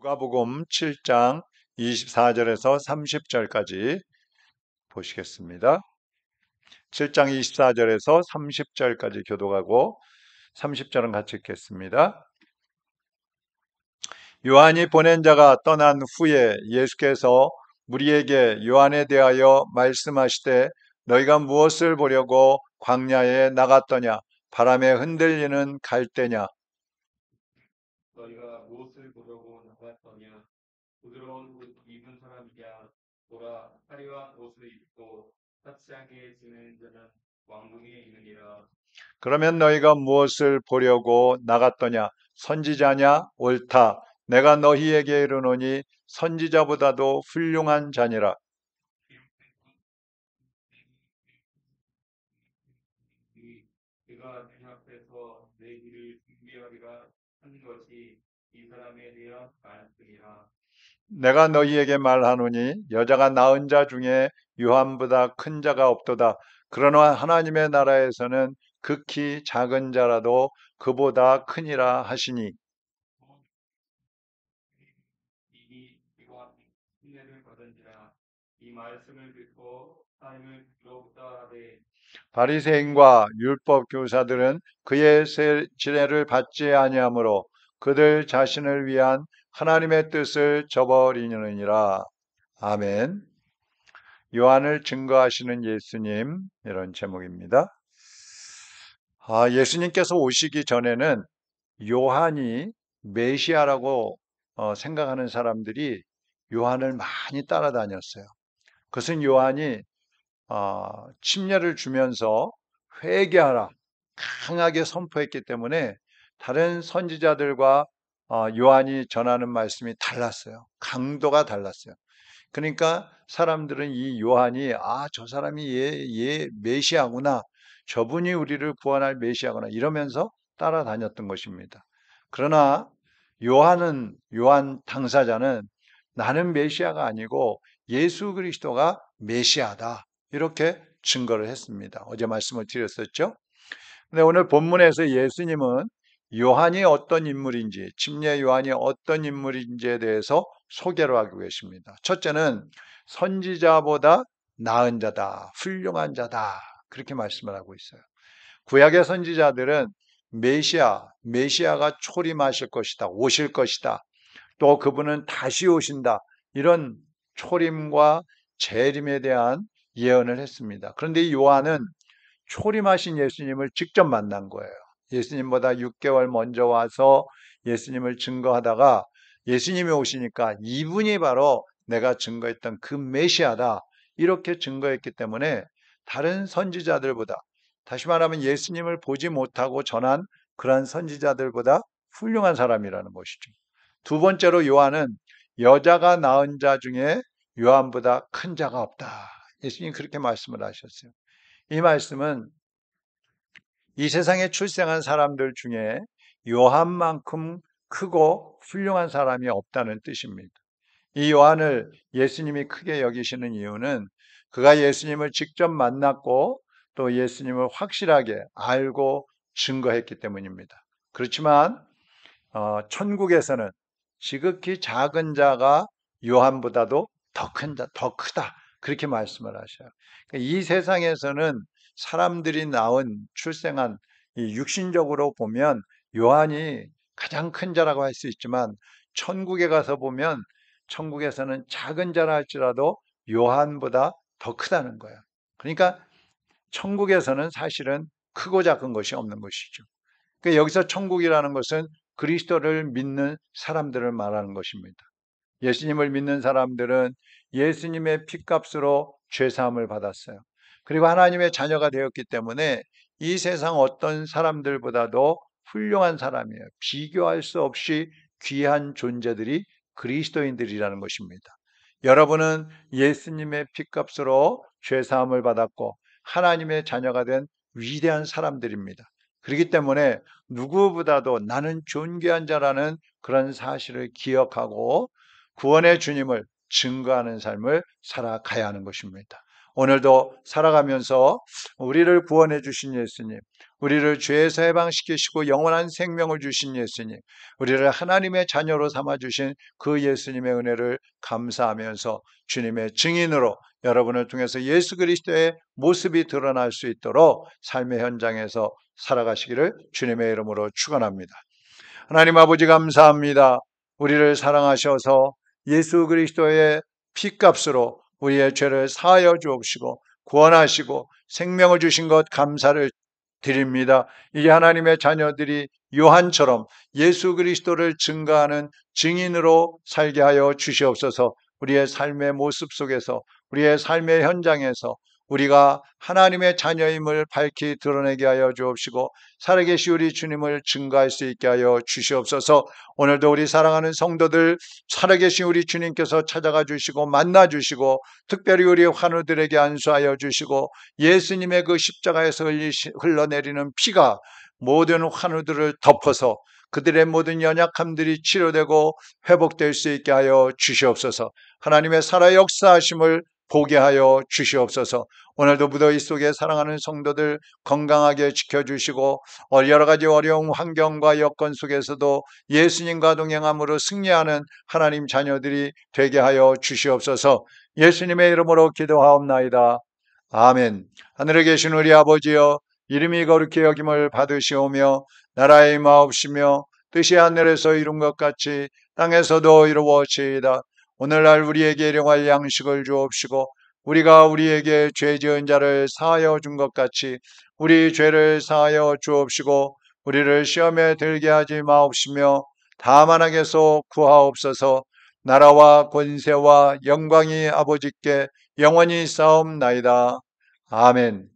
누가복음 7장 24절에서 30절까지 보시겠습니다. 7장 24절에서 30절까지 교독하고 30절은 같이 읽겠습니다. 요한이 보낸 자가 떠난 후에 예수께서 무리에게 요한에 대하여 말씀하시되 너희가 무엇을 보려고 광야에 나갔더냐? 바람에 흔들리는 갈대냐? 너희가 무엇을 보려고 나갔더냐? 부드러운 옷 입은 사람이야. 보라, 화려한 옷을 입고 차치하게 지내는 자는 왕궁에 있느니라. 그러면 너희가 무엇을 보려고 나갔더냐? 선지자냐? 옳다. 내가 너희에게 이르노니 선지자보다도 훌륭한 자니라. 그가 내 앞에서 내 길을 준비하리라 한 것이 이 사람에 대한 말씀이라. 내가 너희에게 말하노니 여자가 낳은 자 중에 요한보다 큰 자가 없도다. 그러나 하나님의 나라에서는 극히 작은 자라도 그보다 크니라 하시니. 이미 이와 은혜를 받은지라. 이 말씀을 듣고 하나님을 부러웠다 하되 바리새인과 율법 교사들은 그의 지례를 받지 아니하므로 그들 자신을 위한 하나님의 뜻을 저버리느니라. 아멘. 요한을 증거하시는 예수님, 이런 제목입니다. 예수님께서 오시기 전에는 요한이 메시아라고 생각하는 사람들이 요한을 많이 따라다녔어요. 그것은 요한이 침례를 주면서 회개하라 강하게 선포했기 때문에 다른 선지자들과 요한이 전하는 말씀이 달랐어요. 강도가 달랐어요. 그러니까 사람들은 이 요한이 저 사람이 얘 메시아구나. 저분이 우리를 구원할 메시아구나. 이러면서 따라다녔던 것입니다. 그러나 요한 당사자는 나는 메시아가 아니고 예수 그리스도가 메시아다. 이렇게 증거를 했습니다. 어제 말씀을 드렸었죠. 근데 오늘 본문에서 예수님은 요한이 어떤 인물인지, 침례 요한이 어떤 인물인지에 대해서 소개를 하고 계십니다. 첫째는 선지자보다 나은 자다, 훌륭한 자다. 그렇게 말씀을 하고 있어요. 구약의 선지자들은 메시아가 초림하실 것이다, 오실 것이다. 또 그분은 다시 오신다. 이런 초림과 재림에 대한 예언을 했습니다. 그런데 요한은 초림하신 예수님을 직접 만난 거예요. 예수님보다 6개월 먼저 와서 예수님을 증거하다가 예수님이 오시니까 이분이 바로 내가 증거했던 그 메시아다. 이렇게 증거했기 때문에 다른 선지자들보다, 다시 말하면 예수님을 보지 못하고 전한 그러한 선지자들보다 훌륭한 사람이라는 것이죠. 두 번째로 요한은 여자가 낳은 자 중에 요한보다 큰 자가 없다. 예수님 그렇게 말씀을 하셨어요. 이 말씀은 이 세상에 출생한 사람들 중에 요한만큼 크고 훌륭한 사람이 없다는 뜻입니다. 이 요한을 예수님이 크게 여기시는 이유는 그가 예수님을 직접 만났고 또 예수님을 확실하게 알고 증거했기 때문입니다. 그렇지만 천국에서는 지극히 작은 자가 요한보다도 더 큰 자, 더 크다. 그렇게 말씀을 하셔요. 그러니까 이 세상에서는 사람들이 출생한 이 육신적으로 보면 요한이 가장 큰 자라고 할 수 있지만 천국에 가서 보면 천국에서는 작은 자라 할지라도 요한보다 더 크다는 거예요. 그러니까 천국에서는 사실은 크고 작은 것이 없는 것이죠. 그러니까 여기서 천국이라는 것은 그리스도를 믿는 사람들을 말하는 것입니다. 예수님을 믿는 사람들은 예수님의 피값으로 죄사함을 받았어요. 그리고 하나님의 자녀가 되었기 때문에 이 세상 어떤 사람들보다도 훌륭한 사람이에요. 비교할 수 없이 귀한 존재들이 그리스도인들이라는 것입니다. 여러분은 예수님의 피값으로 죄사함을 받았고 하나님의 자녀가 된 위대한 사람들입니다. 그렇기 때문에 누구보다도 나는 존귀한 자라는 그런 사실을 기억하고 구원의 주님을 증거하는 삶을 살아가야 하는 것입니다. 오늘도 살아가면서 우리를 구원해 주신 예수님, 우리를 죄에서 해방시키시고 영원한 생명을 주신 예수님, 우리를 하나님의 자녀로 삼아주신 그 예수님의 은혜를 감사하면서 주님의 증인으로 여러분을 통해서 예수 그리스도의 모습이 드러날 수 있도록 삶의 현장에서 살아가시기를 주님의 이름으로 축원합니다. 하나님 아버지 감사합니다. 우리를 사랑하셔서 예수 그리스도의 피값으로 우리의 죄를 사하여 주옵시고 구원하시고 생명을 주신 것 감사를 드립니다. 이제 하나님의 자녀들이 요한처럼 예수 그리스도를 증거하는 증인으로 살게 하여 주시옵소서. 우리의 삶의 모습 속에서, 우리의 삶의 현장에서 우리가 하나님의 자녀임을 밝히 드러내게 하여 주옵시고 살아계신 우리 주님을 증거할 수 있게 하여 주시옵소서. 오늘도 우리 사랑하는 성도들 살아계신 우리 주님께서 찾아가 주시고 만나 주시고 특별히 우리 환우들에게 안수하여 주시고 예수님의 그 십자가에서 흘러내리는 피가 모든 환우들을 덮어서 그들의 모든 연약함들이 치료되고 회복될 수 있게 하여 주시옵소서. 하나님의 살아 역사하심을 보게 하여 주시옵소서. 오늘도 무더위 속에 사랑하는 성도들 건강하게 지켜주시고 여러 가지 어려운 환경과 여건 속에서도 예수님과 동행함으로 승리하는 하나님 자녀들이 되게 하여 주시옵소서. 예수님의 이름으로 기도하옵나이다. 아멘. 하늘에 계신 우리 아버지여, 이름이 거룩히 여김을 받으시오며 나라의 임하옵시며 뜻이 하늘에서 이룬 것 같이 땅에서도 이루어지이다. 오늘날 우리에게 일용할 양식을 주옵시고 우리가 우리에게 죄 지은 자를 사하여 준 것 같이 우리 죄를 사하여 주옵시고 우리를 시험에 들게 하지 마옵시며 다만 악에서 구하옵소서. 나라와 권세와 영광이 아버지께 영원히 싸움나이다. 아멘.